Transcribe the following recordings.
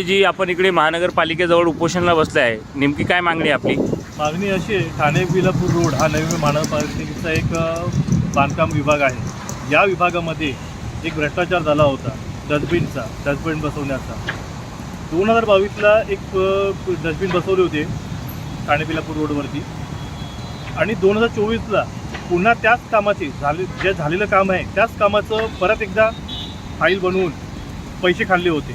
जी आपण इकडे महानगरपालिकेजवळ उपोषणाला बसले आहे, नेमकी काय मागणी आहे आपली? मागणी अशी आहे, ठाणे विलापूर रोड हा नवी महानगरपालिकेचा एक बांधकाम विभाग आहे। या विभागामध्ये एक भ्रष्टाचार झाला होता डस्टबिन बसवण्याचा। 2022ला एक डस्टबिन बसवले होते ठाणे विलापूर रोडवरती आणि 2024ला पुन्हा त्याच कामाचे जे झालेलं काम आहे त्याच कामाचं परत एकदा फाईल बनवून पैसे खाल्ले होते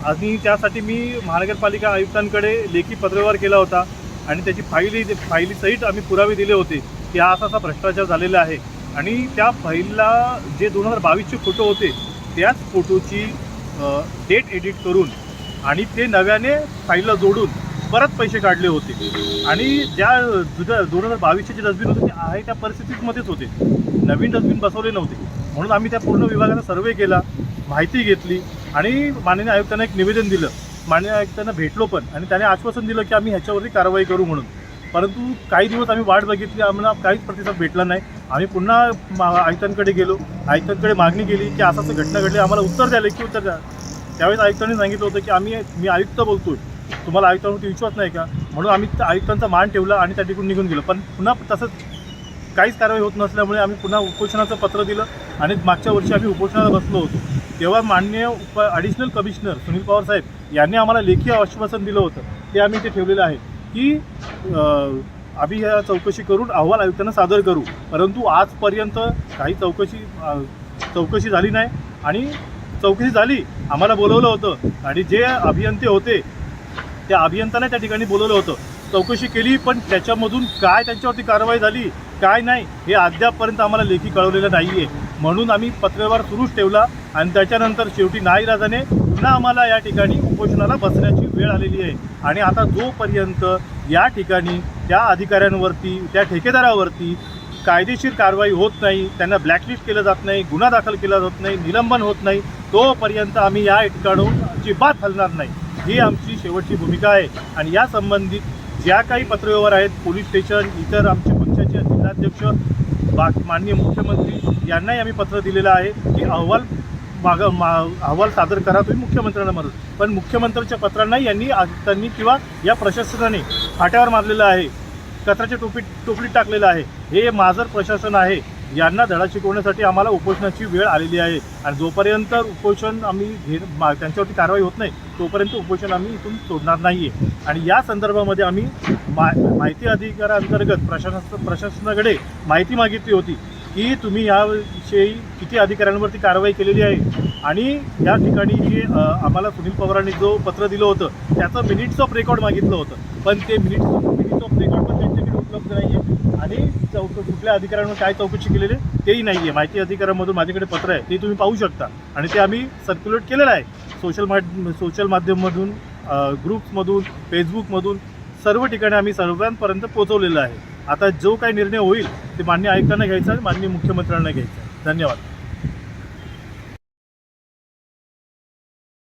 आणि त्यासाठी मी महानगरपालिका आयुक्तांकडे लेखी पत्रव्यवहार केला होता आणि त्याची फाईलीसहित आम्ही पुरावे दिले होते की हा असा भ्रष्टाचार झालेला आहे। आणि त्या फाईलला जे 2022चे फोटो होते त्याच फोटोची डेट एडिट करून आणि ते नव्याने फाईलला जोडून परत पैसे काढले होते। आणि ज्या 2022चे जे डस्टबिन होते ते आहे त्या परिस्थितीमध्येच होते, नवीन डस्टबिन बसवले नव्हते। म्हणून आम्ही त्या पूर्ण विभागाचा सर्वे केला, माहिती घेतली आणि माननीय आयुक्तांना एक निवेदन दिलं। माननीय आयुक्तांना भेटलो पण आणि त्याने आश्वासन दिलं की आम्ही ह्याच्यावरती कारवाई करू म्हणून। परंतु काही दिवस आम्ही वाट बघितली, आम्हाला काहीच प्रतिसाद भेटला नाही। आम्ही पुन्हा आयुक्तांकडे गेलो, आयुक्तांकडे मागणी केली की असं घटना घडली, आम्हाला उत्तर द्या, लेखी उत्तर द्या। त्यावेळेस आयुक्तांनी सांगितलं होतं की मी आयुक्त बोलतोय, तुम्हाला आयुक्तांवरती विश्वास नाही का? म्हणून आम्ही आयुक्तांचा मान ठेवला आणि त्या ठिकाणी निघून गेलो। पण पुन्हा तसंच काहीच कारवाई होत नसल्यामुळे आम्ही पुन्हा उपोषणाचं पत्र दिलं आणि मागच्या वर्षी आम्ही उपोषणाला बसलो होतो। तेव्हा माननीय ॲडिशनल कमिशनर सुनील पवार साहेब यांनी आम्हाला लेखी आश्वासन दिलं होतं, ते आम्ही ते ठेवलेलं आहे की आम्ही ह्या चौकशी करून अहवाल आयुक्तांना सादर करू। परंतु आजपर्यंत काही चौकशी झाली नाही आणि चौकशी झाली, आम्हाला बोलवलं होतं आणि जे अभियंते होते त्या अभियंत्यांना त्या ठिकाणी बोलवलं होतं, चौकशी केली, पण त्याच्यामधून काय त्यांच्यावरती कारवाई झाली काय नाही हे अद्यापपर्यंत आम्हाला लेखी कळवलेलं नाही आहे। म्हणून आम्ही पत्रव्यवहार सुरूच ठेवला आणि त्याच्यानंतर शेवटी नाईलाजाने पुन्हा आम्हाला या ठिकाणी उपोषणाला बसण्याची वेळ आलेली आहे। आणि आता जोपर्यंत या ठिकाणी त्या अधिकाऱ्यांवरती त्या ठेकेदारावरती कायदेशीर कारवाई होत नाही, त्यांना ब्लॅकलिस्ट केलं जात नाही, गुन्हा दाखल केला जात नाही, निलंबन होत नाही, तोपर्यंत आम्ही या ठिकाणाहून अजिबात हलणार नाही, ही आमची शेवटची भूमिका आहे। आणि या संबंधित ज्या काही पत्रव्यवहार आहेत, पोलीस स्टेशन, इतर आमच्या पक्षाचे जिल्हाध्यक्ष, माननीय मुख्यमंत्री यांनाही आम्ही पत्र दिलेलं आहे की अहवाल सादर करा तुम्ही मुख्यमंत्र्यांना म्हणून। पण मुख्यमंत्र्यांच्या पत्रांनाही त्यांनी किंवा या प्रशासनाने फाट्यावर मारलेलं आहे, कचऱ्याच्या टोपलीत टाकलेलं आहे। हे माजर प्रशासन आहे, यांना धडा शिकवण्यासाठी आम्हाला उपोषणाची वेळ आलेली आहे। आणि जोपर्यंत उपोषण आम्ही त्यांच्यावरती कारवाई होत नाही तोपर्यंत उपोषण आम्ही इथून सोडणार नाही आहे। आणि या संदर्भामध्ये आम्ही माहिती अधिकाराअंतर्गत प्रशासनाकडे माहिती मागितली होती की तुम्ही याविषयी किती अधिकाऱ्यांवरती कारवाई केलेली आहे आणि या ठिकाणी जे आम्हाला सुनील पवारांनी जो पत्र दिलं होतं त्याचं मिनिट्स ऑफ रेकॉर्ड मागितलं होतं, पण ते मिनिट्स ऑफ रेकॉर्ड पण त्यांच्याकडे उपलब्ध नाही आहे। आणि कुठल्या अधिकाऱ्यांवर काय चौकशी केलेली तेही नाही आहे। माहिती अधिकाऱ्यांमधून माझ्याकडे पत्र आहे, ते तुम्ही पाहू शकता आणि ते आम्ही सर्क्युलेट केलेलं आहे सोशल माध्यममधून, ग्रुप्समधून, फेसबुकमधून, सर्व ठिकाणी आम्ही सर्वांपर्यंत पोहोचवलेलं आहे। आता जो काही निर्णय होईल ते माननीय आयुक्तांना घ्यायचा आहे, माननीय मुख्यमंत्र्यांना घ्यायचा आहे। धन्यवाद।